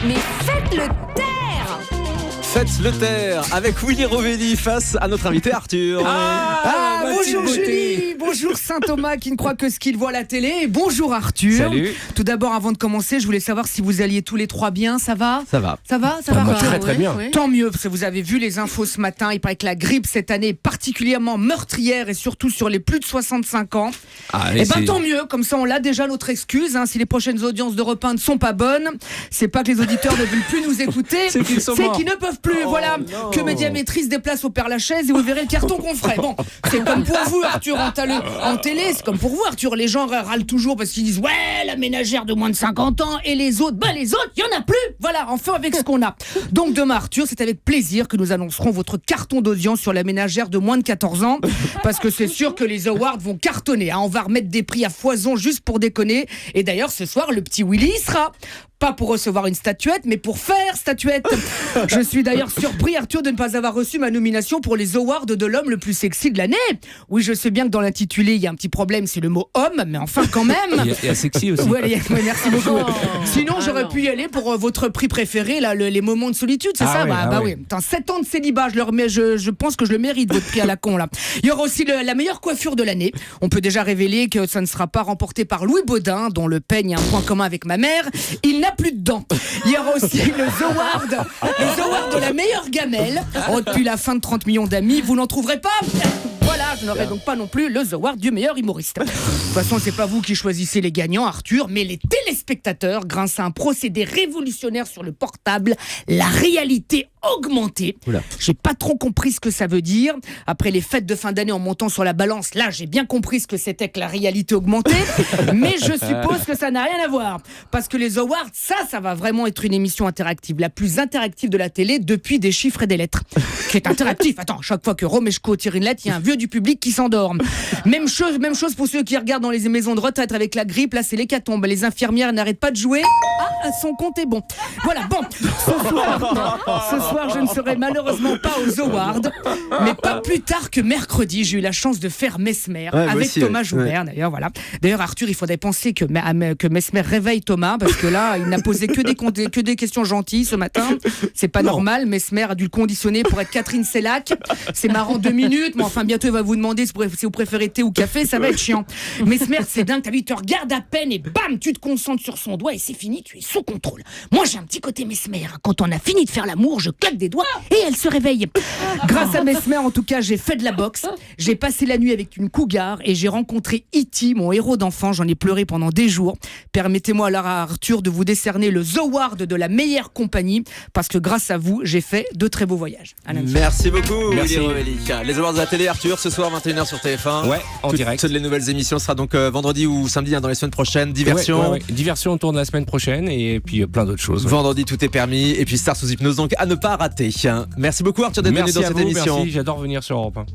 Mais faites le taire. Faites le taire avec Willy Rovelli face à notre invité Arthur. Bonjour Julie, bonjour Saint-Thomas qui ne croit que ce qu'il voit à la télé. Et bonjour Arthur. Salut. Tout d'abord, avant de commencer, je voulais savoir si vous alliez tous les trois bien. Ça va ? Ça va. Ça va Moi, très bien. Ouais. Tant mieux, parce que vous avez vu les infos ce matin. Il paraît que la grippe cette année est particulièrement meurtrière et surtout sur les plus de 65 ans. Et tant mieux, comme ça on l'a déjà notre excuse. Si les prochaines audiences d'Europe 1 ne sont pas bonnes, c'est pas que les auditeurs ne veulent plus nous écouter, C'est qu'ils sont morts. qu'ils ne peuvent plus. Voilà, non. que Médiamétrie se déplace au Père-Lachaise et vous verrez le carton qu'on ferait. Bon, c'est comme pour vous Arthur en télé, c'est comme pour vous Arthur. Les gens râlent toujours parce qu'ils disent ouais, la ménagère de moins de 50 ans et les autres, il y en a plus. Voilà, enfin avec ce qu'on a. Donc demain Arthur, c'est avec plaisir que nous annoncerons votre carton d'audience sur la ménagère de moins de 14 ans, parce que c'est sûr que les awards vont cartonner. On va remettre des prix à foison juste pour déconner. Et d'ailleurs ce soir le petit Willy y sera. Pas pour recevoir une statuette, mais pour faire statuette. Je suis d'ailleurs surpris, Arthur, de ne pas avoir reçu ma nomination pour les awards de l'homme le plus sexy de l'année. Oui, je sais bien que dans l'intitulé, il y a un petit problème, c'est le mot homme, mais enfin quand même. Il y a sexy aussi. Ouais, merci beaucoup. Sinon, j'aurais non. pu y aller pour votre prix préféré, là, les moments de solitude, c'est ça ? Oui. Putain, 7 ans de célibat, je pense que je le mérite, votre prix à la con, là. Il y aura aussi la meilleure coiffure de l'année. On peut déjà révéler que ça ne sera pas remporté par Louis Baudin, dont le peigne a un point commun avec ma mère. Il n'a plus de dents. Il y aura aussi les awards de la meilleure gamelle. Depuis la fin de 30 millions d'amis, vous n'en trouverez pas. Voilà, je n'aurai donc pas non plus le award du meilleur humoriste. De toute façon, c'est pas vous qui choisissez les gagnants, Arthur, mais les téléspectateurs, grâce à un procédé révolutionnaire sur le portable, la réalité augmentée. Oula. J'ai pas trop compris ce que ça veut dire. Après les fêtes de fin d'année en montant sur la balance, là, j'ai bien compris ce que c'était que la réalité augmentée. Mais je suppose que ça n'a rien à voir. Parce que les awards, ça va vraiment être une émission interactive. La plus interactive de la télé depuis des chiffres et des lettres. Qui est interactif. Attends, chaque fois que Romeshko tire une lettre, il y a un vieux du public qui s'endorme. Même chose pour ceux qui regardent dans les maisons de retraite avec la grippe. Là, c'est l'hécatombe. Les infirmières n'arrêtent pas de jouer. Son compte est bon. Voilà, bon. Ce soir, je ne serai malheureusement pas aux awards. Mais pas plus tard que mercredi, j'ai eu la chance de faire Mesmer Ouais, moi avec aussi, Thomas ouais. Joubert. D'ailleurs, voilà. D'ailleurs, Arthur, il faudrait penser que Mesmer réveille Thomas, parce que là, il n'a posé que des questions gentilles ce matin. C'est pas normal. Mesmer a dû le conditionner pour être Catherine Sellac. C'est marrant 2 minutes, mais enfin, bientôt, il va vous demander si vous préférez thé ou café. Ça va être chiant. Mesmer, c'est dingue. T'as vu, il te regarde à peine et bam, tu te concentres sur son doigt et c'est fini. Tu es sous contrôle. Moi, j'ai un petit côté Mesmer. Quand on a fini de faire l'amour, je claque des doigts et elle se réveille. Grâce à Mesmer, en tout cas, j'ai fait de la boxe. J'ai passé la nuit avec une cougar et j'ai rencontré E.T., mon héros d'enfant. J'en ai pleuré pendant des jours. Permettez-moi alors à Arthur de vous décerner le The Award de la meilleure compagnie, parce que grâce à vous, j'ai fait de très beaux voyages. À lundi. Merci beaucoup Merci. Willy Rovelli. Les awards de la télé Arthur ce soir 21h sur TF1. Ouais, en direct. Toutes les nouvelles émissions sera donc vendredi ou samedi dans les semaines prochaines. Diversion. Ouais. Diversion autour de la semaine prochaine et puis plein d'autres choses. Vendredi tout est permis et puis Star sous hypnose donc à ne pas rater. Merci beaucoup Arthur d'être venu Merci dans à cette vous, émission. merci, j'adore venir sur Europe 1.